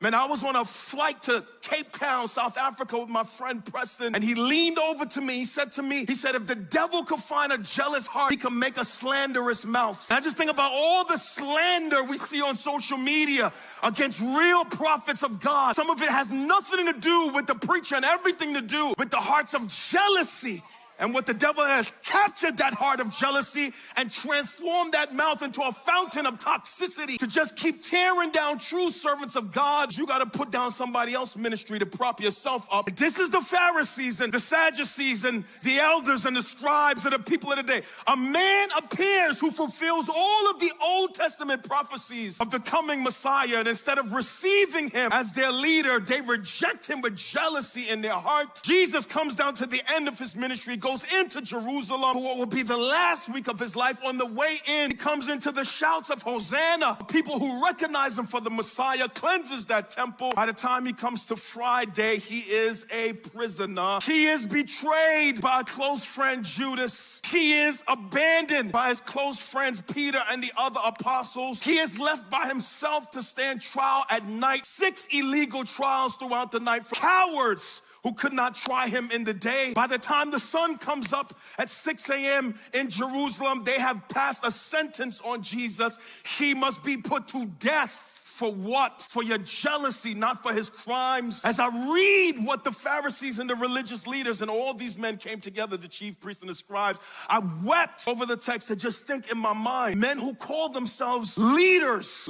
Man, I was on a flight to Cape Town, South Africa with my friend Preston, and he leaned over to me. He said to me, if the devil could find a jealous heart, he can make a slanderous mouth. And I just think about all the slander we see on social media against real prophets of God. Some of it has nothing to do with the preacher and everything to do with the hearts of jealousy. And what the devil has captured that heart of jealousy and transformed that mouth into a fountain of toxicity to just keep tearing down true servants of God. You got to put down somebody else's ministry to prop yourself up. And this is the Pharisees and the Sadducees and the elders and the scribes and the people of the day. A man appears who fulfills all of the Old Testament prophecies of the coming Messiah. And instead of receiving him as their leader, they reject him with jealousy in their heart. Jesus comes down to the end of his ministry, goes into Jerusalem for what will be the last week of his life. On the way in, he comes into the shouts of Hosanna. People who recognize him for the Messiah, cleanses that temple. By the time he comes to Friday, he is a prisoner. He is betrayed by a close friend, Judas. He is abandoned by his close friends, Peter and the other apostles. He is left by himself to stand trial at night. 6 illegal trials throughout the night for cowards who could not try him in the day. By the time the sun comes up at 6 a.m. in Jerusalem, they have passed a sentence on Jesus. He must be put to death. For what? For your jealousy, not for his crimes. As I read what the Pharisees and the religious leaders and all these men came together, the chief priests and the scribes, I wept over the text to just think in my mind. Men who call themselves leaders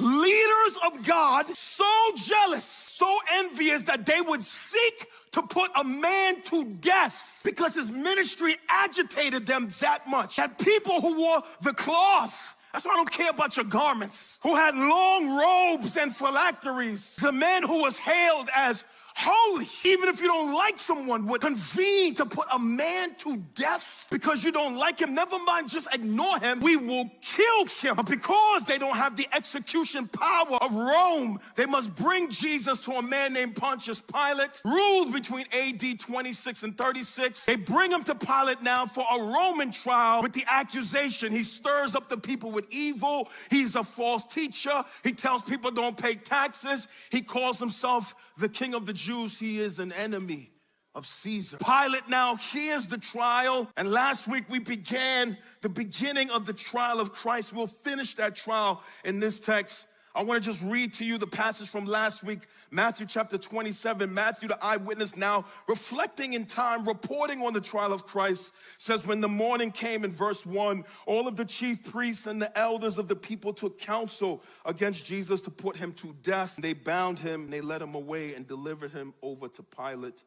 of God, so jealous, so envious that they would seek to put a man to death because his ministry agitated them that much. That people who wore the cloth, that's why I don't care about your garments, who had long robes and phylacteries, the men who was hailed as holy, even if you don't like someone, would convene to put a man to death because you don't like him. Never mind, just ignore him. We will kill him. But because they don't have the execution power of Rome, they must bring Jesus to a man named Pontius Pilate, ruled between AD 26 and 36. They bring him to Pilate now for a Roman trial with the accusation. He stirs up the people with evil. He's a false teacher. He tells people don't pay taxes. He calls himself the King of the Jews. He is an enemy of Caesar. Pilate now hears the trial, and last week we began the beginning of the trial of Christ. We'll finish that trial in this text. I want to just read to you the passage from last week, Matthew chapter 27. Matthew, the eyewitness, now reflecting in time, reporting on the trial of Christ, says, when the morning came, in verse 1, all of the chief priests and the elders of the people took counsel against Jesus to put him to death. They bound him, and they led him away and delivered him over to Pilate,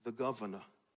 the governor.